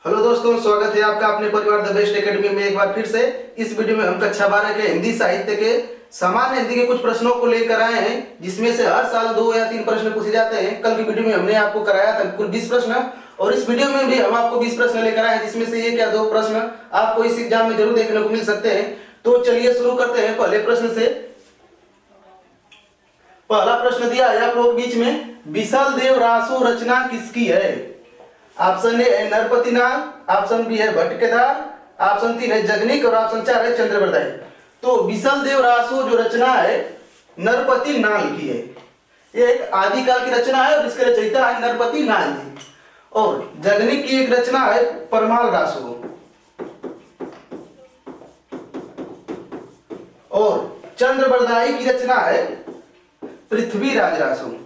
Hello दोस्तों, स्वागत है आपका अपने परिवार द बेस्ट एकेडमी में एक बार फिर से। इस वीडियो में हम कक्षा 12 के हिंदी साहित्य के सामान्य हिंदी के कुछ प्रश्नों को लेकर आए हैं, जिसमें से हर साल 2 या 3 प्रश्न पूछे जाते हैं। कल की वीडियो में हमने आपको कराया था कुल 20 प्रश्न, और इस वीडियो में भी हम आपको 20 प्रश्न लेकर आए हैं, जिसमें से एक या 2 प्रश्न आपको इस एग्जाम में जरूर देखने को मिल सकते हैं। तो चलिए शुरू करते हैं पहले प्रश्न से। पहला प्रश्न दिया है आप लोग बीच में, विशाल देव रासो रचना किसकी है? ऑप्शन ए है नरपतिनाल, ऑप्शन बी है भट्टकेदार, ऑप्शन 3 है जगनिक और ऑप्शन 4 है चंद्रवरदाई। तो विशाल देव रासो जो रचना है नरपति नाल की है। ये एक आदिकाल की रचना है और इसके रचयिता है नरपति नाल जी। और जगनिक की एक रचना है परमाल रासो, और चंद्रवरदाई की रचना है पृथ्वीराज रासो।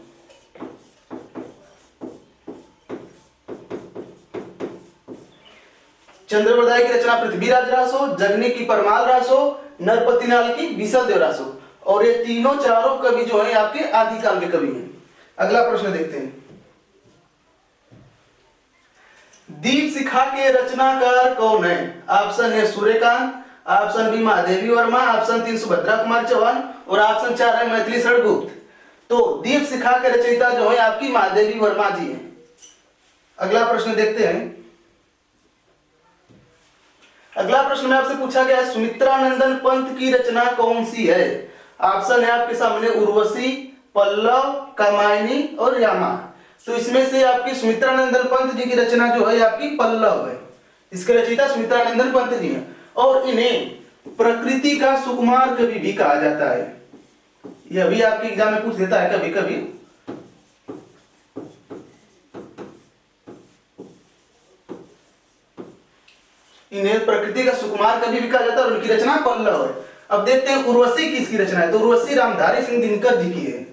चंद्रवरदाई की रचना पृथ्वीराज रासो, जगनिक की परमाल रासो, नरपतिनाल की विशाल देव रासो। और ये तीनों चारों कवि जो है आपके आदिकाल के कवि हैं। अगला प्रश्न देखते हैं। दीप शिखा के रचनाकार कौन है? Option A Suryakant, option B Mahadevi Verma, option 3 Subhadra Kumar Chauhan और ऑप्शन 4 है मैथिली षडगुप्त। तो दीप शिखा के रचयिता जो है आपकी महादेवी वर्मा जी हैं। अगला प्रश्न देखते हैं। अगला प्रश्न में आपसे पूछा गया है सुमित्रानंदन पंत की रचना कौन सी है? ऑप्शन है आपके सामने उर्वशी, पल्लव, कामायनी और यामा। तो इसमें से आपकी सुमित्रानंदन पंत जी की रचना जो है आपकी पल्लव है। इसके रचयिता सुमित्रानंदन पंत जी हैं और इन्हें प्रकृति का सुकुमार कवि भी कहा जाता है। यह भी आपके एग्जाम में पूछ देता है कभी कभी। इन्हें प्रकृति का सुकुमार कवि भी कहा जाता है और उनकी रचना पल्लव है। अब देखते हैं उर्वशी किसकी रचना है। तो उर्वशी रामधारी सिंह दिनकर जी की है।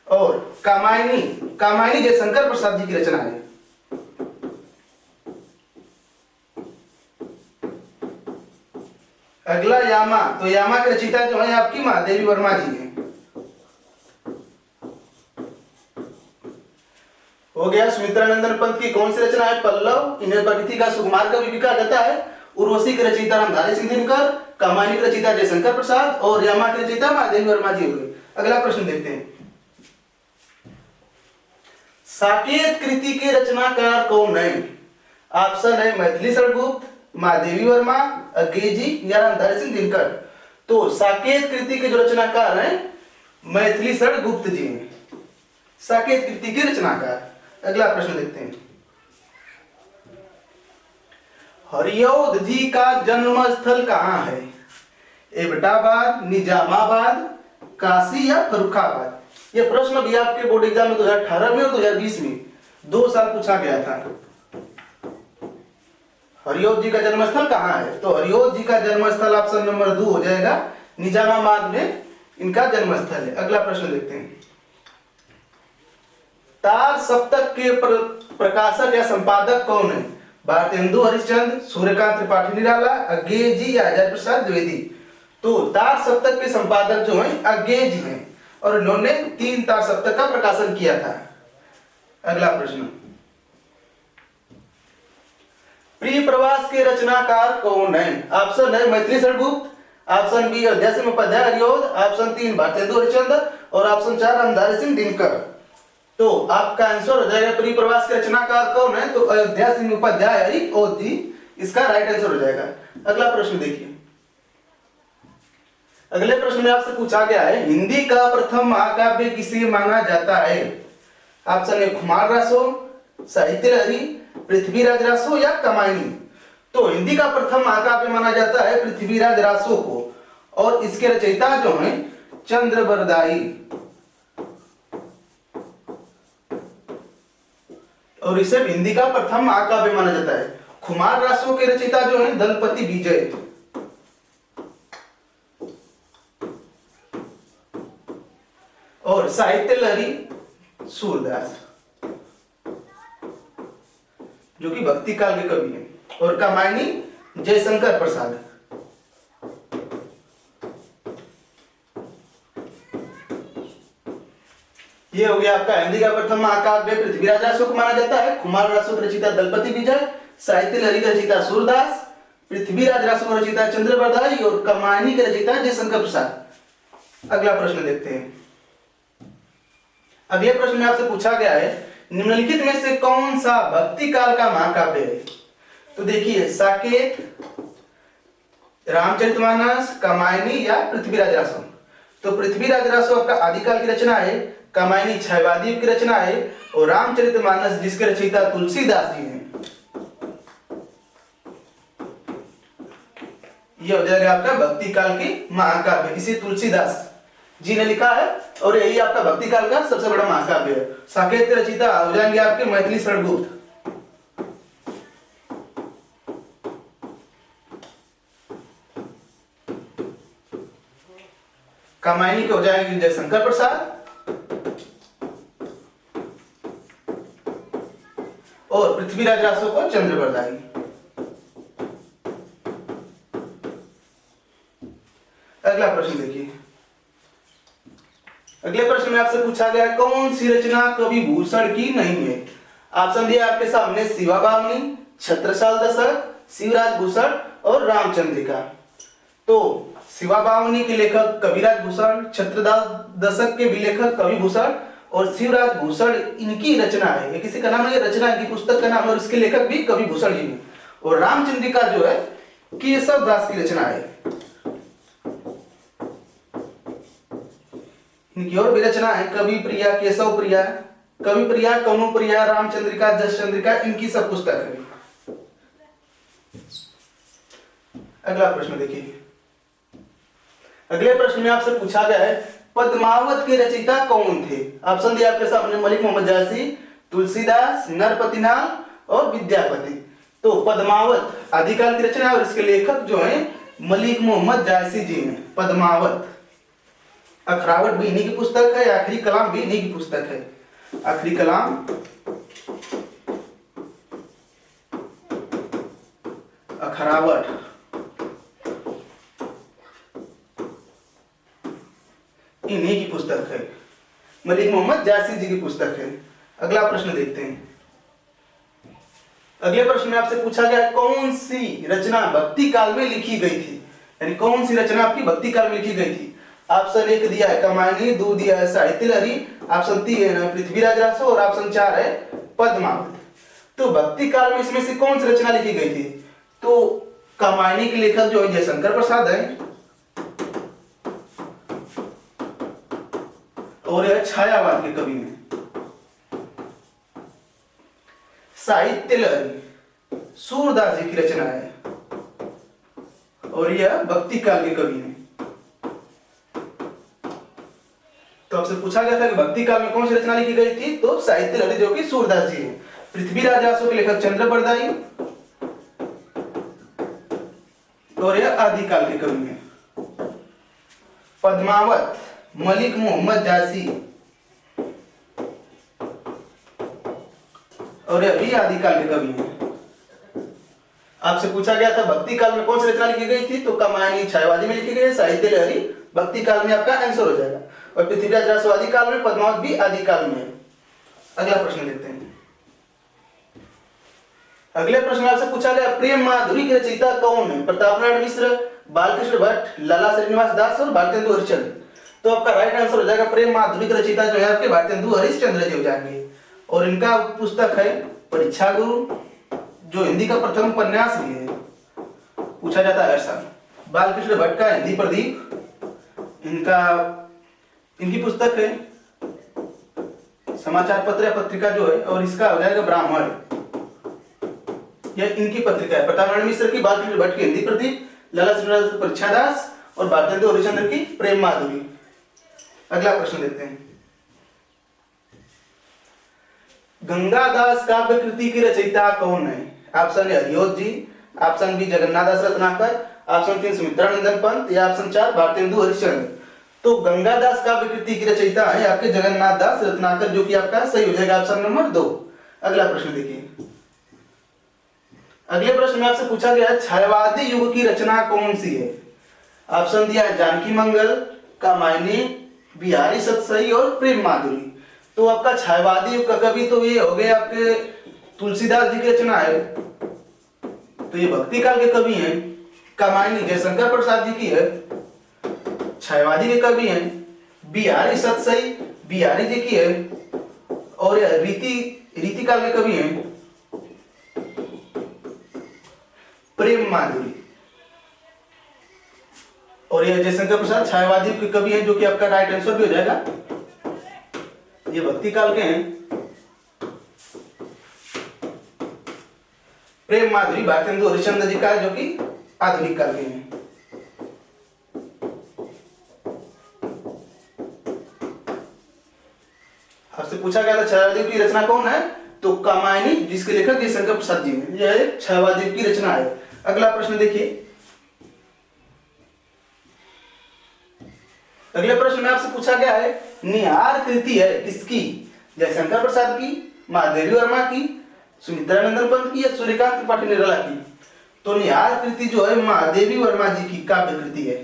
और कामायनी जयशंकर प्रसाद जी की रचना है। अगला यामा, तो यामा के रचयिता जो है आपकी महादेवी वर्मा जी हैं। हो गया सुमित्रानंदन पंत की कौन सी रचना है? पल्लव। इन्हें प्रकृति का सुकुमार कवि भी कहा जाता है। उर्वशी के रचयिता रामधारी सिंह दिनकर, कामायनी के रचयिता जयशंकर प्रसाद और यामा के रचयिता महादेवी वर्मा जी हो गए। अगला प्रश्न देखते हैं। साकेत कृति के रचनाकार कौन है? ऑप्शन है मैथिली षडगुप्त, महादेवी वर्मा, अज्ञेयजी या रामधारी सिंह दिनकर। तो साकेत कृति के जो रचनाकार हैं मैथिली षडगुप्त जी हैं, साकेत कृति के रचनाकार। अगला प्रश्न देखते हैं। हरिऔध जी का जन्म स्थल कहाँ है? एबटाबाद, निजामाबाद, काशी या फर्रुखाबाद। यह प्रश्न भी आपके बोर्ड एग्जाम में 2018 में और 2020 में 2 साल पूछा गया था। हरिऔध जी का जन्मस्थल कहाँ है? तो हरिऔध जी का जन्मस्थल ऑप्शन नंबर 2 हो जाएगा, निजामाबाद में इनका जन्मस्थल है। अगला प्रश्न देखते हैं। तार सप्तक के प्रकाशक या संपादक कौन है? भारतेंदु हरिश्चंद्र, सूर्यकांत त्रिपाठी निराला, अज्ञेयजी या अजय प्रसाद द्विवेदी। तो तार सप्तक के संपादक जो हैं अज्ञेयजी हैं और इन्होंने 3 तार सप्तक का प्रकाशन किया था। अगला प्रश्न। प्रिय प्रवास के रचनाकार कौन है? ऑप्शन है Maithili Sharangupt, option B Ayodhya Singh Upadhyay Hariaudh, option 3 Bharatendu Harishchandra और ऑप्शन 4 रामधारी सिंह दिनकर। तो आपका आंसर हो जाएगा प्रिय प्रवास के रचनाकार कौन है? तो अयोध्या सिंह उपाध्याय हरिऔध जी इसका राइट आंसर हो जाएगा। अगला प्रश्न देखिए। अगले प्रश्न में आपसे पूछा गया है हिंदी का प्रथम महाकाव्य किसे माना जाता है? ऑप्शन ए खुमार रासो, साहित्य लहरी, पृथ्वीराज रासो या कामायनी। तो हिंदी का प्रथम महाकाव्य माना जाता है पृथ्वीराज रासो को, और इसके रचयिता जो हैं चंद्रवरदाई, और इसे हिंदी का प्रथम महाकाव्य माना जाता है। खुमार रासो के रचयिता जो हैं दलपति विजय, और साहित्य लहरी सूरदास जो कि भक्ति काल के कवि हैं, और कामायनी जयशंकर प्रसाद। ये हो गया आपका हिंदी का प्रथम महाकाव्य। पृथ्वीराज रासो को माना जाता है। कुमार रासो की रचिता दलपति विजय, साहित्य लहरी की रचिता सूरदास, पृथ्वीराज रासो की रचिता चंद्रबरदाई और कमायनी की रचिता जयशंकर प्रसाद। अगला प्रश्न देखते हैं। अगले प्रश्न में आपसे पूछा गया है निम्नलिखित में से कौन सा भक्ति काल का महाकाव्य है। तो देखिए साकेत, रामचरितमानस, कमायनी या पृथ्वीराज रासो। तो पृथ्वीराज रासो आपका आदिकाल की रचना है, कमायनी छायावादी युग की रचना है और रामचरितमानस जिसके रचयिता तुलसीदास जी हैं। ये हो जाएगा आपका भक्ति काल की महाकाव्य, इसे तुलसीदास जी ने लिखा है और यही आपका भक्ति काल का सबसे बड़ा महाकाव्य है। साकेत के रचयिता हो जाएंगे आपके मैथिली शरणगुप्त। कमायनी के हो जाएंगे जयशंकर प्रसाद और पृथ्वीराज रासो को चंद्रबरदाई। अगला प्रश्न देखिए। अगले प्रश्न में आपसे पूछा गया कौन सी रचना कवि भूषण की नहीं है। ऑप्शन दिया आपके सामने शिवा बावनी, छत्रसाल दशक, शिवराज भूषण और रामचंद्रिका। तो शिवा बावनी के लेखक कविराज भूषण, छत्रसाल दशक के भी लेखक कवि भूषण और शिवराज भूषण इनकी रचना है। ये किसी का नाम नहीं, रचना इनकी पुस्तक का नाम और इसके लेखक भी कवि भूषण जी हैं। और रामचंद्रिका जो है केशव दास की रचना है। इनकी और भी रचना है कवि प्रिया, केशव प्रिया, कवि प्रिया, कौनु प्रिया, रामचंद्रिका, जस चंद्रिका, इनकी सब पुस्तक है। अगला प्रश्न देखिए। अगले प्रश्न में आपसे पूछा गया है पद्मावत के रचयिता कौन थे। ऑप्शन दिया आपके सामने मलिक मोहम्मद जायसी, तुलसीदास, नरपतिनाल और विद्यापति। तो पद्मावत आदिकाल की रचना है और इसके लेखक जो हैं मलिक मोहम्मद जायसी जी हैं। पद्मावत, अखरावट भी इन्हीं की पुस्तक है, आखिरी कलाम भी इन्हीं की पुस्तक है। आखिरी कलाम, अखरावट, इन्हीं की पुस्तक है, मलिक मोहम्मद जायसी जी की पुस्तक है। अगला प्रश्न देखते हैं। अगले प्रश्न में आपसे पूछा गया कौन सी रचना भक्ति काल में लिखी गई थी, यानी कौन सी रचना आपकी भक्ति काल में लिखी गई थी। ऑप्शन 1 दिया है कमायनी, 2 दिया है साहित्य लहरी, ऑप्शन 3 है पृथ्वीराज रासो और ऑप्शन 4 है पद्मावत। तो भक्ति काल में इसमें से कौन सी रचना लिखी गई थी। तो कमायनी के लेखक जो है जयशंकर प्रसाद है और यह छायावाद के कवि हैं। साहित्य लहरी सूरदास जी की रचना है और यह भक्ति काल के कवि हैं। तो आपसे पूछा गया था कि भक्ति काल में कौन सी रचना लिखी गई थी। तो साहित्य लहरी जो कि सूरदास जी हैं। पृथ्वीराज रासो के लेखक चंद्रबरदाई और यह आदिकाल के कवि हैं। पद्मावत मलिक मोहम्मद जायसी और यह भी आदिकाल के कवि हैं। आपसे पूछा गया था भक्ति काल में कौन सी रचना लिखी गई थी। तो कमायनी छायावादी में लिखी गई है, साहित्य लहरी भक्ति काल में आपका आंसर हो जाएगा और पृथ्वीराज रासो आदिकाल में, पद्मावत भी आदिकाल में है। अगला प्रश्न लेते हैं। अगले प्रश्न में आपसे पूछा गया प्रेम माधुरी के रचयिता कौन है। प्रताप नारायण मिश्र, बालकृष्ण भट्ट, लाला श्रीनिवास दास और भारतेंदु हरिश्चंद्र। तो आपका राइट आंसर हो जाएगा प्रेम माधुरी के रचयिता जो है आपके भारतेंदु हरिश्चंद्र जी हो जाएंगे और इनका पुस्तक है परीक्षा गुरु, जो हिंदी का प्रथम उपन्यास भी है, पूछा जाता है हर साल। बालकृष्ण भट्ट का हिंदी प्रदीप, इनकी पुस्तक है समाचार पत्र या पत्रिका जो है और इसका हो जाएगा ब्राह्मण, यह इनकी पत्रिका है। प्रताप नारायण मिश्र की बालकृष्ण भट्ट की हिंदी प्रदीप, लाला श्रीनिवास परीक्षा दास और भारतेंदु हरिश्चंद्र की प्रेम माधुरी। अगला प्रश्न देखते हैं। गंगादास काव्य कृति की रचयिता कौन है। Option A Hariaudh ji, option B Jagannath Das Ratnakar, option 3 Sumitranandan Pant या ऑप्शन 4 भारतेंदु हरिश्चंद्र। तो गंगादास काव्य कृति की रचयिता है आपके जगन्नाथ दास रत्नाकर, जो कि आपका सही हो जाएगा ऑप्शन नंबर 2। अगला प्रश्न देखिए। अगले प्रश्न में आपसे पूछा गया छायावादी युग की रचना कौन सी है। ऑप्शन दिया है जानकी मंगल, कामायनी, बिहारी सतसई और प्रेम माधुरी। तो आपका छायावादी युग का कवि तो ये हो गए आपके तुलसीदास जी की रचना है, तो ये भक्ति काल के कवि हैं। कामायनी जयशंकर प्रसाद जी की है, छायावादी के कवि हैं। बिहारी सतसई बिहारी जी की है, और रीति काल के कवि हैं प्रेम माधुरी। और ये जयशंकर प्रसाद छायावादी के कवि हैं, जो कि आपका राइट आंसर भी हो जाएगा। ये भक्ति काल के हैं। प्रेम माधुरी भारतेंदु हरिश्चंद्र जी का है, जो कि आधुनिक काल के हैं। आपसे पूछा गया था छायावादी की रचना कौन है, तो कामायनी, जिसके लेखक जयशंकर प्रसाद जी हैं। यह एक छायावादी की रचना है। अगला प्रश्न देखिए। अगले प्रश्न में आपसे पूछा गया है निहार कृति है किसकी, जयशंकर प्रसाद की, महादेवी वर्मा की, सुमित्रानंदन पंत की, या सूर्यकांत त्रिपाठी निराला की। तो निहार कृति जो है महादेवी वर्मा जी की काव्य कृति है,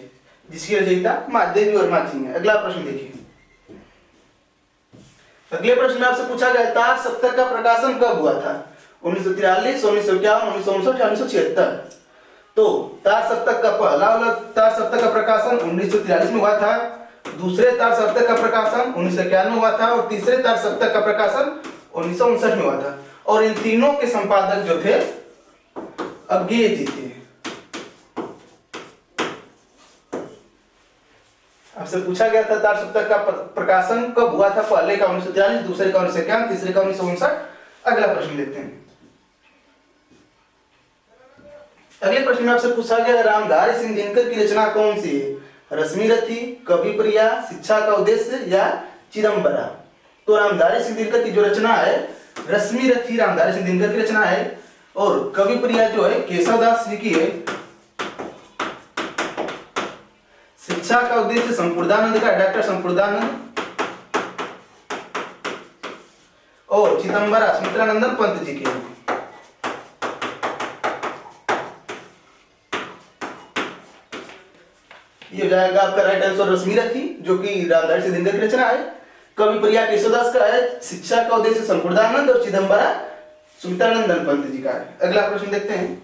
जिसकी रचयिता महादेवी वर्मा जी है। अगला प्रश्न देखिए। अगले प्रश्न में आपसे पूछा गया तार सप्तक का प्रकाशन कब हुआ था, 1943, 1951, 1959 या 1976। तो तार सप्तक का पहला वाला तार सप्तक का प्रकाशन 1943 में हुआ था, दूसरे तार सप्तक का प्रकाशन 1951 में हुआ था, और तीसरे तार सप्तक का प्रकाशन 1959 में हुआ था। और इन तीनों के संपादक जो थे अज्ञेय जी थे। आपसे पूछा गया था तार सप्तक का प्रकाशन कब हुआ था, पहले का 1943, दूसरे का 1951, तीसरे का 1959। अगला प्रश्न देखते हैं। अगले प्रश्न में आपसे पूछा गया रामधारी सिंह दिनकर की रचना कौन सी है, रश्मि रथी, कवि प्रिया, शिक्षा का उद्देश्य, या चिदंबरा। तो रामधारी सिंह दिनकर की जो रचना है रश्मि रथी रामधारी सिंह दिनकर की रचना है, और कवि प्रिया जो है केशवदास जी की है, शिक्षा का उद्देश्य संपूर्णानंद का, डॉक्टर संपूर्णानंद, और चिदंबरा सुमित्रानंदन पंत जी की है। ये हो जाएगा आपका राइट आंसर रश्मि रथी, जो कि रामधारी सिंह दिनकर की रचना है। कवि प्रिया केशवदास का है, शिक्षा का उद्देश्य संपूर्णानंद, और चिदंबरा सुमित्रानंदन पंत जी का है। अगला प्रश्न देखते हैं।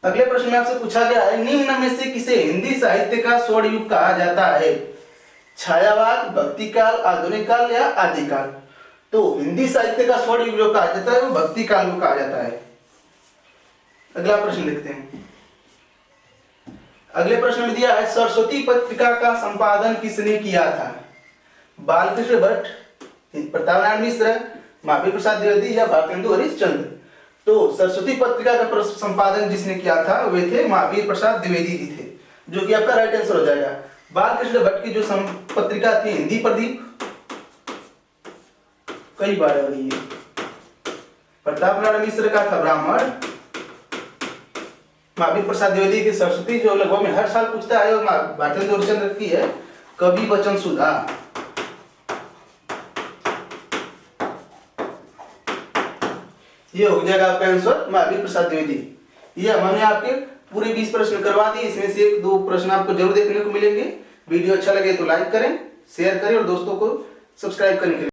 अगले प्रश्न में आपसे पूछा गया है निम्न में से किसे हिंदी साहित्य का स्वर्ण युग कहा जाता है, छायावाद, भक्ति काल, आधुनिक काल, या आदिकाल। तो हिंदी साहित्य का स्वर्ण युग जो कहा जाता है वो भक्ति काल को कहा जाता है। अगला प्रश्न देखते हैं। अगले प्रश्न में दिया है सरस्वती पत्रिका का संपादन किसने किया था, बालकृष्ण भट्ट, प्रताप नारायण मिश्र, महावीर प्रसाद द्विवेदी, या भारतेंदु हरिश्चंद्र। तो सरस्वती पत्रिका का संपादन जिसने किया था वे थे महावीर प्रसाद द्विवेदी जी थे, जो कि आपका राइट आंसर हो जाएगा। बालकृष्ण भट्ट की जो पत्रिका थी हिंदी प्रदीप, कई बार हो रही है। प्रताप नारायण मिश्र का था ब्राह्मण, महावीर प्रसाद द्विवेदी की सरस्वती, जो लगभग में हर साल पूछता है, और भारतेंदु हरिश्चंद्र की है कवि वचन सुधा। ये हो जाएगा आपका आंसर महावीर प्रसाद द्विवेदी। ये हमने आपके पूरे 20 प्रश्न करवा दिए, इसमें से 1-2 प्रश्न आपको जरूर देखने को मिलेंगे। वीडियो अच्छा लगे तो लाइक करें, शेयर करें, और दोस्तों को सब्सक्राइब करने के लिए